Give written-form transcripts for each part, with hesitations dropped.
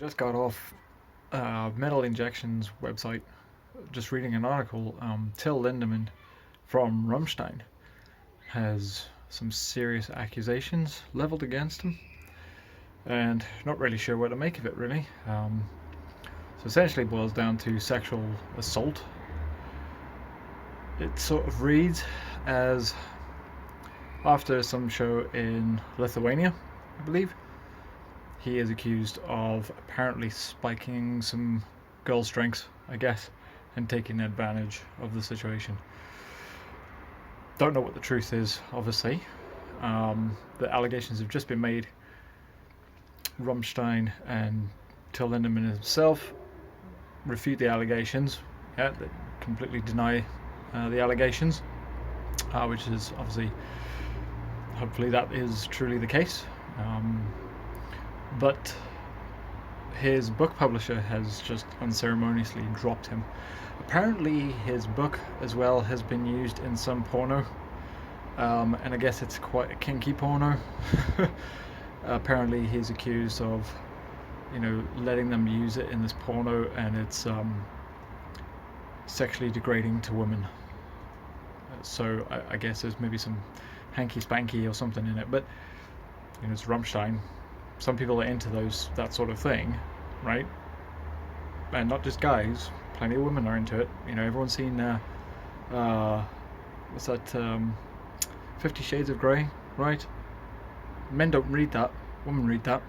Just got off Metal Injection's website, just reading an article. Till Lindemann from Rammstein has some serious accusations leveled against him, and not really sure what to make of it, really. So essentially boils down to sexual assault. It sort of reads as after some show in Lithuania, I believe, he is accused of apparently spiking some girls' drinks, I guess, and taking advantage of the situation. Don't know what the truth is, obviously. The allegations have just been made. Rammstein and Till Lindemann himself refute the allegations. Yeah, they completely deny the allegations, which is obviously, hopefully, that is truly the case. But his book publisher has just unceremoniously dropped him. Apparently his book as well has been used in some porno, and I guess it's quite a kinky porno. Apparently he's accused of, letting them use it in this porno, and it's sexually degrading to women. So I guess there's maybe some hanky spanky or something in it, but it's Rammstein. Some people are into that sort of thing, right? And not just guys. Plenty of women are into it. Everyone's seen what's that? 50 Shades of Grey, right? Men don't read that. Women read that.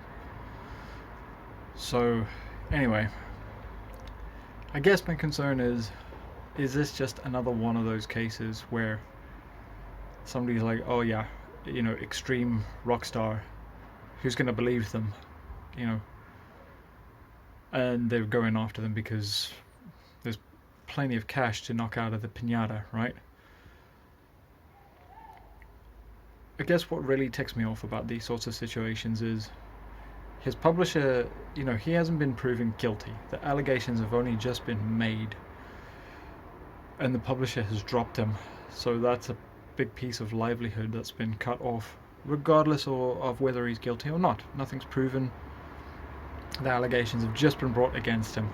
So, anyway, I guess my concern is this just another one of those cases where somebody's like, oh yeah, extreme rock star. Who's going to believe them, And they're going after them because there's plenty of cash to knock out of the piñata, right? I guess what really ticks me off about these sorts of situations is his publisher, he hasn't been proven guilty. The allegations have only just been made, and the publisher has dropped him. So that's a big piece of livelihood that's been cut off, regardless of whether he's guilty or not. Nothing's proven. The allegations have just been brought against him.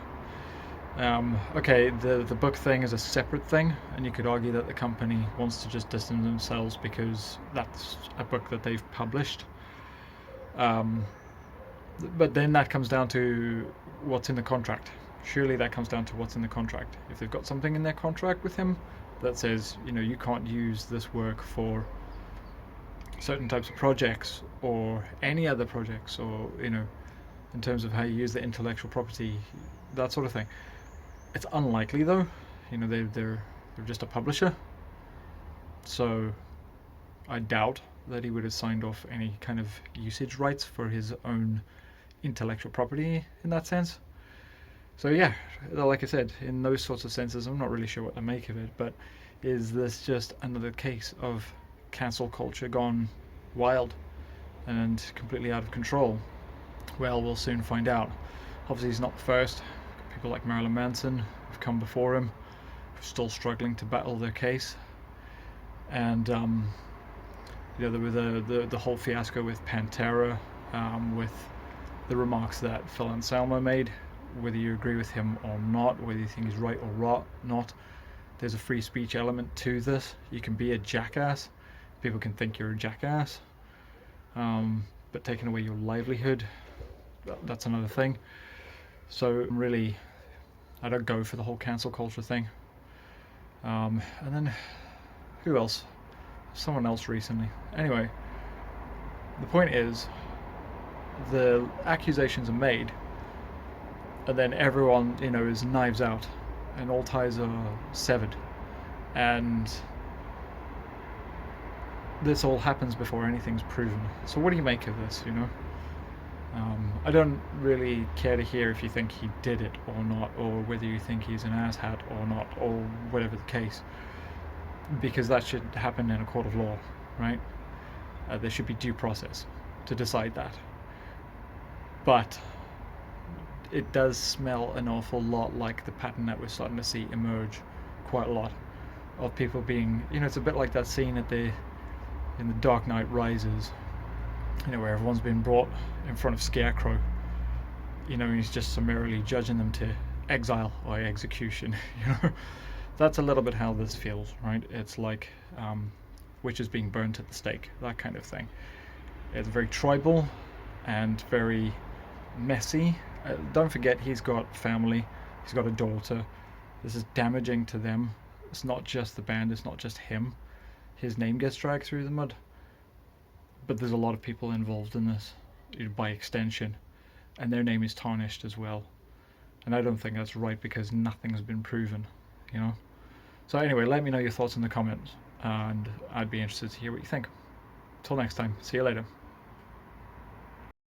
Okay, the book thing is a separate thing, and you could argue that the company wants to just distance themselves because that's a book that they've published. But then that comes down to what's in the contract. Surely that comes down to what's in the contract. If they've got something in their contract with him that says, you can't use this work for certain types of projects or any other projects, or in terms of how you use the intellectual property, that sort of thing. It's unlikely though. They're just a publisher, so I doubt that he would have signed off any kind of usage rights for his own intellectual property in that sense. So yeah, like I said, in those sorts of senses, I'm not really sure what to make of it. But is this just another case of cancel culture gone wild and completely out of control? Well, we'll soon find out. Obviously he's not the first. People like Marilyn Manson have come before him, who are still struggling to battle their case. And there were the whole fiasco with Pantera, with the remarks that Phil Anselmo made. Whether you agree with him or not, whether you think he's right or not, there's a free speech element to this. You can be a jackass. People can think you're a jackass. But taking away your livelihood, that's another thing. So really, I don't go for the whole cancel culture thing. And then, who else? Someone else recently. Anyway, the point is, the accusations are made, and then everyone, is knives out, and all ties are severed. And this all happens before anything's proven. So what do you make of this, I don't really care to hear if you think he did it or not, or whether you think he's an asshat or not, or whatever the case, because that should happen in a court of law, right? There should be due process to decide that. But it does smell an awful lot like the pattern that we're starting to see emerge quite a lot, of people being, it's a bit like that scene in The Dark Knight Rises, where everyone's been brought in front of Scarecrow, he's just summarily judging them to exile or execution. That's a little bit how this feels, right? It's like witches being burnt at the stake, that kind of thing. It's very tribal and very messy. Don't forget, he's got family, he's got a daughter. This is damaging to them. It's not just the band, it's not just him. His name gets dragged through the mud, but there's a lot of people involved in this, by extension, and their name is tarnished as well. And I don't think that's right because nothing's been proven, you know. So anyway, let me know your thoughts in the comments, and I'd be interested to hear what you think. Till next time, see you later.